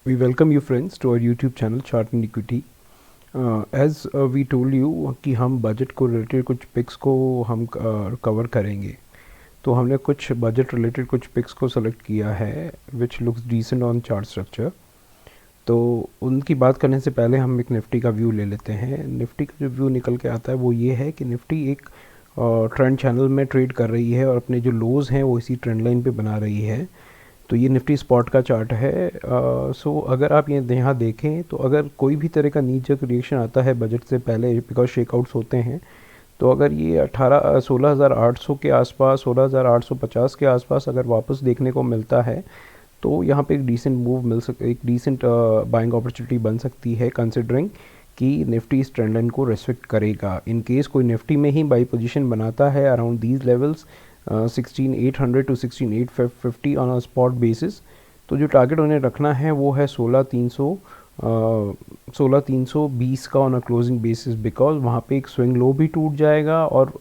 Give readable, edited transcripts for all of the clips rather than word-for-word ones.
We welcome you friends to our YouTube channel Chart and Equity. As we told you कि हम budget को related कुछ picks को हम कवर करेंगे, तो हमने कुछ बजट रिलेटेड कुछ पिक्स को सेलेक्ट किया है which looks decent on chart structure. तो उनकी बात करने से पहले हम एक निफ्टी का व्यू ले लेते हैं। निफ्टी का जो व्यू निकल के आता है वो ये है कि निफ्टी एक ट्रेंड चैनल में ट्रेड कर रही है और अपने जो लोज़ हैं वो इसी ट्रेंड लाइन पे बना रही है। तो ये निफ्टी स्पॉट का चार्ट है। सो अगर आप ये यहाँ देखें तो अगर कोई भी तरह का नीचक रिएक्शन आता है बजट से पहले, बिकॉज शेकआउट्स होते हैं, तो अगर ये 16,800 के आसपास, 16,850 के आसपास अगर वापस देखने को मिलता है तो यहाँ पे एक डिसेंट मूव एक डिसेंट बाइंग अपॉर्चुनिटी बन सकती है, कंसिडरिंग कि निफ्टी इस ट्रेंड लाइन को रेस्पेक्ट करेगा। इन केस कोई निफ्टी में ही बाई पोजीशन बनाता है around these levels 16,800 to 16,850 on a spot basis, तो जो टारगेट उन्हें रखना है वो है 16,320 का on a closing basis, because वहाँ पे एक स्विंग लो भी टूट जाएगा और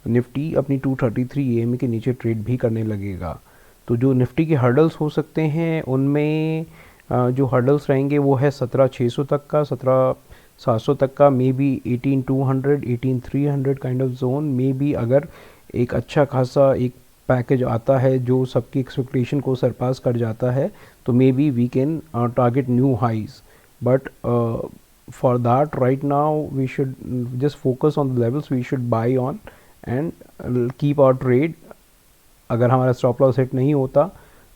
निफ्टी अपनी 233 EMA के नीचे ट्रेड भी करने लगेगा। तो जो निफ्टी के हर्डल्स हो सकते हैं उनमें जो हर्डल्स रहेंगे वो है 17,600 तक का, 17,700 तक का, may be 18,200, 18,300 kind of zone. May be अगर एक अच्छा खासा एक पैकेज आता है जो सबकी एक्सपेक्टेशन को सरपास कर जाता है तो maybe we can target new highs, but for that right now we should just focus on the levels we should buy on and keep our trade. अगर हमारा स्टॉप लॉस हिट नहीं होता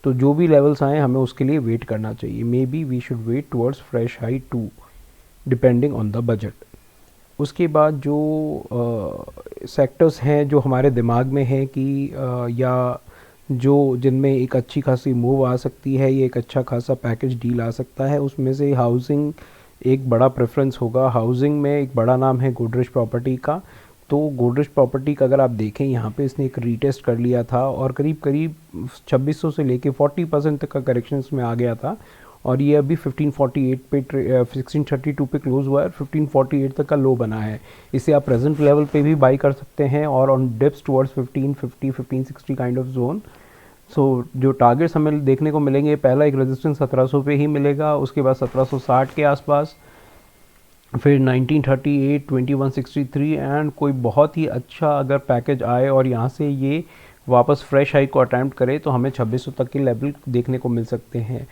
तो जो भी लेवल्स आए हमें उसके लिए वेट करना चाहिए। Maybe we should wait towards fresh high to, depending on the budget. उसके बाद जो सेक्टर्स हैं जो हमारे दिमाग में हैं कि या जो जिनमें एक अच्छी खासी मूव आ सकती है, ये एक अच्छा खासा पैकेज डील आ सकता है, उसमें से हाउसिंग एक बड़ा प्रेफरेंस होगा। हाउसिंग में एक बड़ा नाम है गोदरेज प्रॉपर्टी का। तो गोदरेज प्रॉपर्टी का अगर आप देखें यहाँ पे इसने एक रीटेस्ट कर लिया था और करीब करीब 2600 से लेके 40% तक का करेक्शन में आ गया था और ये अभी 1548 पे 1632 पे क्लोज हुआ है, 1548 तक का लो बना है। इसे आप प्रेजेंट लेवल पे भी बाई कर सकते हैं और on dips towards 1550 1560 kind of zone. So जो टारगेट्स हमें देखने को मिलेंगे, पहला एक रेजिस्टेंस 1700 पे ही मिलेगा, उसके बाद 1760 के आसपास, फिर 1938, 2163 एंड कोई बहुत ही अच्छा अगर पैकेज आए और यहाँ से ये वापस फ्रेश हाई को अटैम्प्ट करे तो हमें 2600 तक के लेवल देखने को मिल सकते हैं।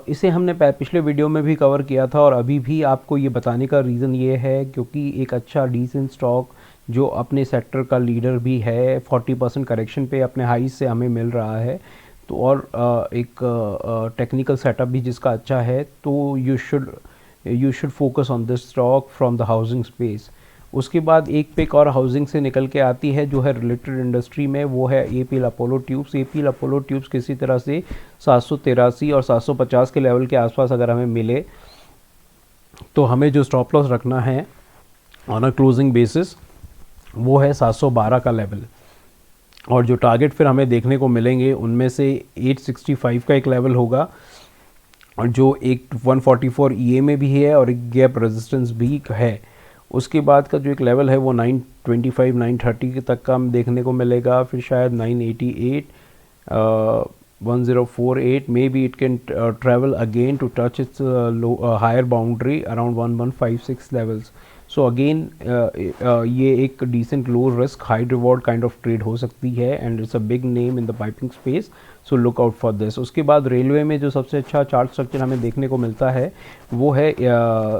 इसे हमने पिछले वीडियो में भी कवर किया था और अभी भी आपको ये बताने का रीज़न ये है क्योंकि एक अच्छा डिसेंट स्टॉक जो अपने सेक्टर का लीडर भी है 40% करेक्शन पे अपने हाई से हमें मिल रहा है, तो और एक टेक्निकल सेटअप भी जिसका अच्छा है, तो you should focus on this stock from the housing space. उसके बाद एक पिक और हाउसिंग से निकल के आती है जो है रिलेटेड इंडस्ट्री में, वो है APL Apollo tubes. APL Apollo tubes किसी तरह से 783 और 750 के लेवल के आसपास अगर हमें मिले तो हमें जो स्टॉप लॉस रखना है ऑन अ क्लोजिंग बेसिस वो है 712 का लेवल, और जो टारगेट फिर हमें देखने को मिलेंगे उनमें से 865 का एक लेवल होगा और जो एक 144 EMA भी है और एक गैप रेजिस्टेंस भी है। उसके बाद का जो एक लेवल है वो 925 930 तक का हम देखने को मिलेगा, फिर शायद 988 1048, maybe it can travel again to touch its higher boundary around 1156 levels. So again ये एक decent low risk high reward kind of trade हो सकती है and it's a big name in the piping space, so look out for this. उसके बाद railway में जो सबसे अच्छा चार्ट स्ट्रक्चर हमें देखने को मिलता है वो है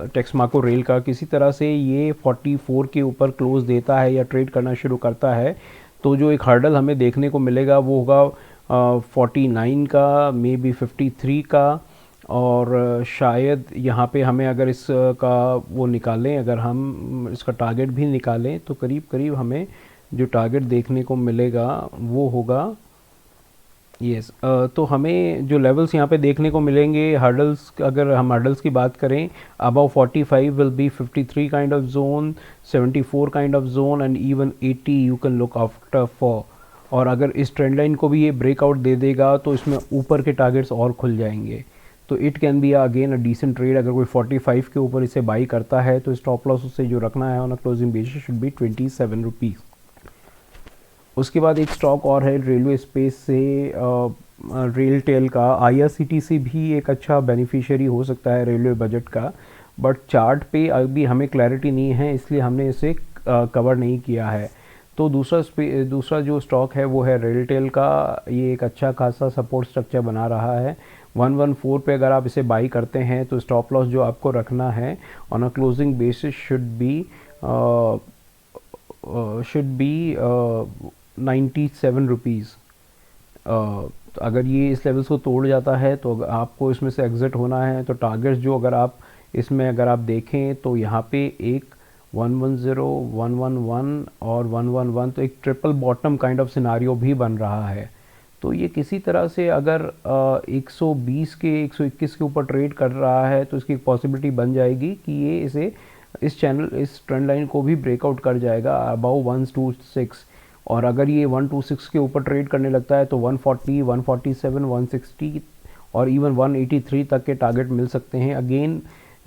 टेक्समाको रेल का। किसी तरह से ये 44 के ऊपर क्लोज देता है या ट्रेड करना शुरू करता है तो जो एक हर्डल हमें देखने को मिलेगा वो होगा 49 का, मे बी 53 का, और शायद यहाँ पे हमें अगर इसका वो निकालें, अगर हम इसका टारगेट भी निकालें तो करीब करीब हमें जो टारगेट देखने को मिलेगा वो होगा यस तो हमें जो लेवल्स यहाँ पे देखने को मिलेंगे हर्डल्स, अगर हम हर्डल्स की बात करें, above 45 will be 53 kind of zone, 74 kind of zone and even 80 you can look after for. और अगर इस ट्रेंड लाइन को भी ये ब्रेकआउट दे देगा तो इसमें ऊपर के टारगेट्स और खुल जाएंगे, तो it can be again a decent trade. अगर कोई 45 के ऊपर इसे बाई करता है तो स्टॉप लॉस उससे जो रखना है on a closing basis should be 27 rupees. उसके बाद एक स्टॉक और है रेलवे स्पेस से, रेल टेल का, आईआरसीटीसी भी एक अच्छा बेनिफिशियरी हो सकता है रेलवे बजट का, बट चार्ट पे अभी हमें क्लैरिटी नहीं है, इसलिए हमने इसे कवर नहीं किया है। तो दूसरा जो स्टॉक है वो है रेल टेल का। ये एक अच्छा खासा सपोर्ट स्ट्रक्चर बना रहा है 114 पे। अगर आप इसे बाई करते हैं तो स्टॉप लॉस जो आपको रखना है on a closing basis should be 97 rupees. अगर ये इस लेवल्स को तोड़ जाता है तो आपको इसमें से एग्ज़िट होना है। तो टारगेट्स जो अगर आप देखें तो यहाँ पे एक 110, 111 और 111, तो एक triple bottom kind of scenario भी बन रहा है। तो ये किसी तरह से अगर 120 के 121 के ऊपर ट्रेड कर रहा है तो इसकी एक पॉसिबिलिटी बन जाएगी कि ये इस ट्रेंड लाइन को भी ब्रेकआउट कर जाएगा अबाउ 126। और अगर ये 126 के ऊपर ट्रेड करने लगता है तो 140, 147, 160 और इवन 183 तक के टारगेट मिल सकते हैं। Again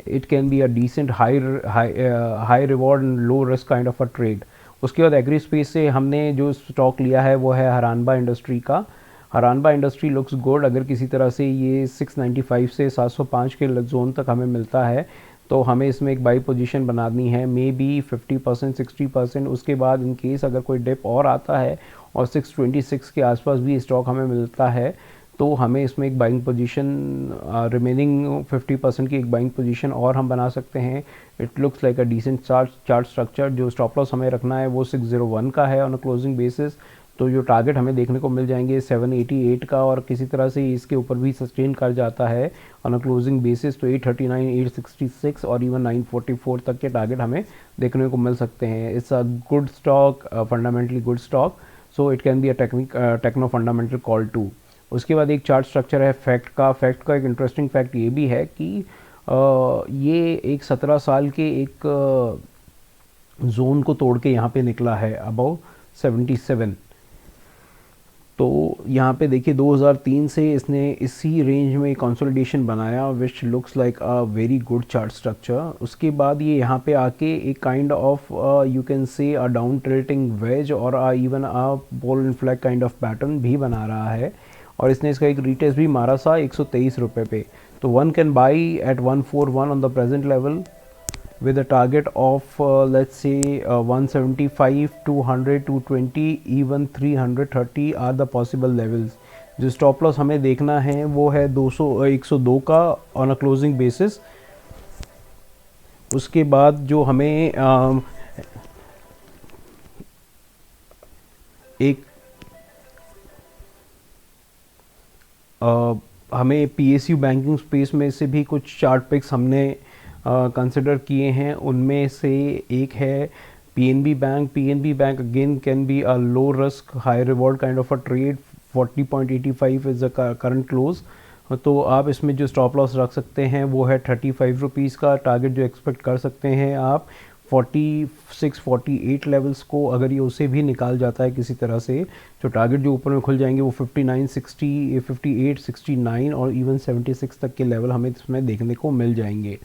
it can be a decent high reward and low risk kind of a trade. उसके बाद एग्री स्पेस से हमने जो स्टॉक लिया है वो है हरानबा इंडस्ट्री का। हरानबा इंडस्ट्री लुक्स गुड। अगर किसी तरह से ये 695 से 705 के जोन तक हमें मिलता है तो हमें इसमें एक बाई पोजीशन बनानी है, मे बी 50% 60%। उसके बाद इन केस अगर कोई डिप और आता है और 626 के आसपास भी स्टॉक हमें मिलता है तो हमें इसमें एक बाइंग पोजीशन रिमेनिंग 50% की एक बाइंग पोजीशन और हम बना सकते हैं। It looks like a decent chart structure. जो स्टॉप लॉस हमें रखना है वो 601 का है ऑन अ क्लोजिंग बेसिस। तो जो टारगेट हमें देखने को मिल जाएंगे 788 का, और किसी तरह से इसके ऊपर भी सस्टेन कर जाता है ऑन अ क्लोजिंग बेसिस तो 839, 866 और इवन 944 तक के टारगेट हमें देखने को मिल सकते हैं। It's a good stock, fundamentally good stock, so it can be a techno fundamental call too. उसके बाद एक चार्ट स्ट्रक्चर है फैक्ट का एक इंटरेस्टिंग फैक्ट ये भी है कि ये एक 17 साल के एक जोन को तोड़ के यहाँ पे निकला है अबाउट 77। तो यहाँ पे देखिए 2003 से इसने इसी रेंज में कंसोलिडेशन बनाया which looks like a very good chart structure. उसके बाद ये यहाँ पे आके एक kind of you can say a down tilting wedge और even a ball and flag kind of pattern भी बना रहा है, और इसने इसका एक रीटेस्ट भी मारा सा 123 रुपये पे। तो one can buy at 141 on the present level with a target of let's say 175, 200, 220, even 330 are the possible levels। जो स्टॉप लॉस हमें देखना है वो है 102 का ऑन अ क्लोजिंग बेसिस। उसके बाद जो हमें एक हमें पीएसयू बैंकिंग स्पेस में से भी कुछ चार्ट पिक्स हमने कंसिडर किए हैं। उनमें से एक है PNB bank. PNB bank again can be a low risk high reward kind of a trade. 40.85 is the current close. तो आप इसमें जो स्टॉप लॉस रख सकते हैं वो है 35 रुपीज़ का। टारगेट जो एक्सपेक्ट कर सकते हैं आप 46, 48 लेवल्स को, अगर ये उसे भी निकाल जाता है किसी तरह से तो टारगेट जो ऊपर में खुल जाएंगे वो 59, 60, 58, 69 और इवन 76 तक के लेवल हमें इसमें देखने को मिल जाएंगे।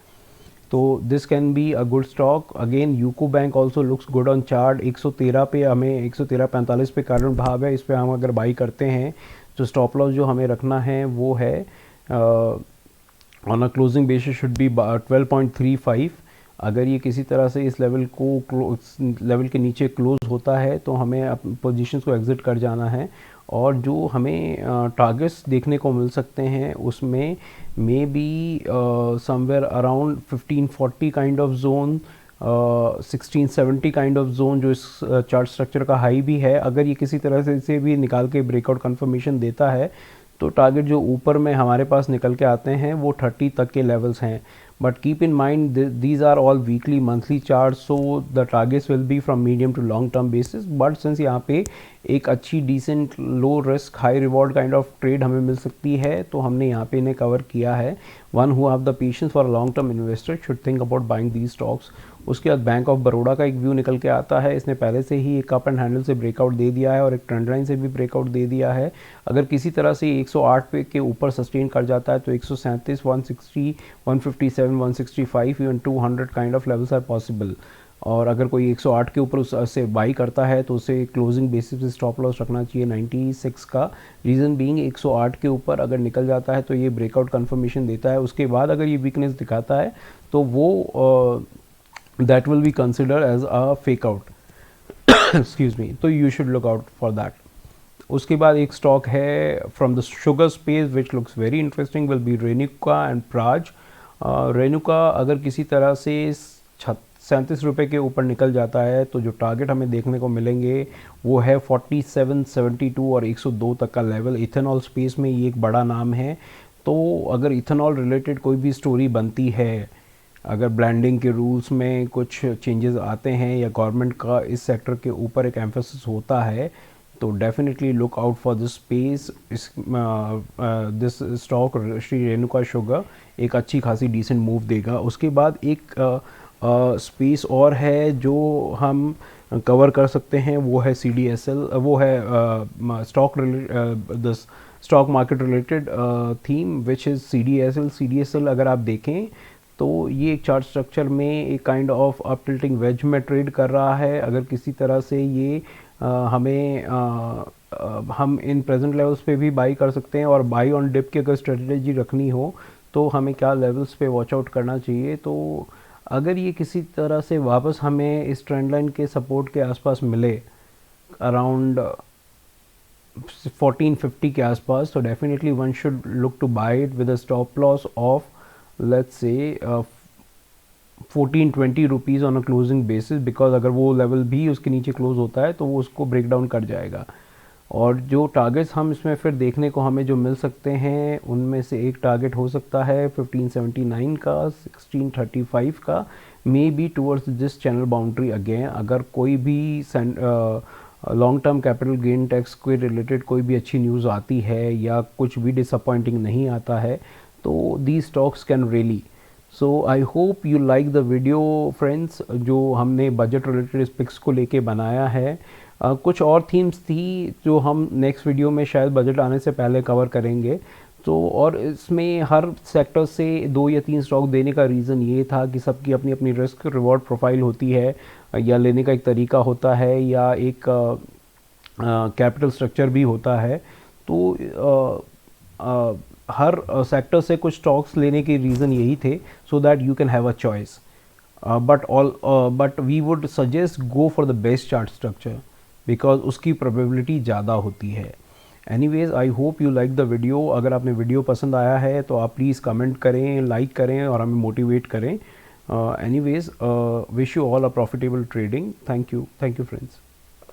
तो this can be a good stock. Again UCO bank also looks good on chart. 113 पे हमें 113.45 पे करंट भाव है, इस पर हम अगर बाई करते हैं तो स्टॉप लॉस जो हमें रखना है वो है on a closing basis should be 12.35। अगर ये किसी तरह से इस लेवल के नीचे क्लोज होता है तो हमें पोजीशंस को एग्जिट कर जाना है। और जो हमें टारगेट्स देखने को मिल सकते हैं उसमें may be somewhere around 1540 kind of zone, 1670 kind of zone जो इस चार्ट स्ट्रक्चर का हाई भी है। अगर ये किसी तरह से इसे भी निकाल के ब्रेकआउट कंफर्मेशन देता है तो टारगेट जो ऊपर में हमारे पास निकल के आते हैं वो 30 तक के लेवल्स हैं। But keep in mind these are all weekly monthly charts, so the targets will be from medium to long term basis। But since यहाँ पे एक अच्छी decent low risk high reward kind of trade हमें मिल सकती है तो हमने यहाँ पे इन्हें कवर किया है। One who have the patience for long term investor should think about buying these stocks. उसके बाद बैंक ऑफ बड़ौदा का एक व्यू निकल के आता है। इसने पहले से ही एक कप एंड हैंडल से ब्रेकआउट दे दिया है और एक ट्रेंड लाइन से भी ब्रेकआउट दे दिया है। अगर किसी तरह से 108 पे के ऊपर सस्टेन कर जाता है तो 137, 160, 157, 165 even 200 kind of levels are possible. और अगर कोई 108 के ऊपर उससे बाई करता है तो उसे क्लोजिंग बेसिस पे स्टॉप लॉस रखना चाहिए 96 का। रीज़न बीइंग 108 के ऊपर अगर निकल जाता है तो ये ब्रेकआउट कंफर्मेशन देता है, उसके बाद अगर ये वीकनेस दिखाता है तो वो that will be consider as a fake out, excuse me, तो you should look out for that. उसके बाद एक स्टॉक है from the sugar space which looks very interesting will be Renuka and Praj. Renuka अगर किसी तरह से 37 रुपये के ऊपर निकल जाता है तो जो टारगेट हमें देखने को मिलेंगे वो है 47, 72 और 102 तक का लेवल। इथेनॉल स्पेस में ये एक बड़ा नाम है, तो अगर इथेनॉल रिलेटेड कोई भी स्टोरी बनती है, अगर ब्रांडिंग के रूल्स में कुछ चेंजेस आते हैं या गवर्नमेंट का इस सेक्टर के ऊपर एक एम्फेसिस होता है, तो definitely look out for this space. This stock Shri Renuka sugar एक अच्छी खासी डिसेंट मूव देगा। उसके बाद एक स्पेस और है जो हम कवर कर सकते हैं, वो है CDSL, वो है stock market related theme which is CDSL। CDSL अगर आप देखें तो ये एक चार्ट स्ट्रक्चर में एक kind of up tilting wedge में ट्रेड कर रहा है। अगर किसी तरह से ये हम इन प्रेजेंट लेवल्स पे भी बाई कर सकते हैं, और बाई ऑन डिप की अगर स्ट्रेटजी रखनी हो तो हमें क्या लेवल्स पे वॉच आउट करना चाहिए। तो अगर ये किसी तरह से वापस हमें इस ट्रेंड लाइन के सपोर्ट के आसपास मिले अराउंड 1450 के आसपास, तो definitely one should look to buy it with a stop loss of let's say 14-20 rupees on a closing basis, because अगर वो लेवल भी उसके नीचे क्लोज होता है तो वो उसको ब्रेक डाउन कर जाएगा। और जो टारगेट्स हम इसमें फिर देखने को हमें जो मिल सकते हैं उनमें से एक टारगेट हो सकता है 1579 का, 1635 का, may be towards this channel boundary again. अगर कोई भी long term capital gain tax के रिलेटेड कोई भी अच्छी न्यूज़ आती है या कुछ भी डिसअपॉइंटिंग नहीं आता है तो these stocks can really. So I hope you like the video friends, जो हमने बजट रिलेटेड पिक्स को लेके बनाया है। कुछ और थीम्स थी जो हम नेक्स्ट वीडियो में शायद बजट आने से पहले कवर करेंगे। तो और इसमें हर सेक्टर से 2 या 3 स्टॉक देने का रीज़न ये था कि सबकी अपनी अपनी रिस्क रिवॉर्ड प्रोफाइल होती है, या लेने का एक तरीका होता है, या एक कैपिटल स्ट्रक्चर भी होता है। तो हर सेक्टर से कुछ स्टॉक्स लेने के रीज़न यही थे, so that you can have a choice. But we would suggest go for the best chart structure, because उसकी प्रोबेबिलिटी ज़्यादा होती है। Anyways I hope you like the video. अगर आपने वीडियो पसंद आया है तो आप प्लीज़ कमेंट करें, लाइक करें और हमें मोटिवेट करें। Anyways wish you all a profitable trading. Thank you friends.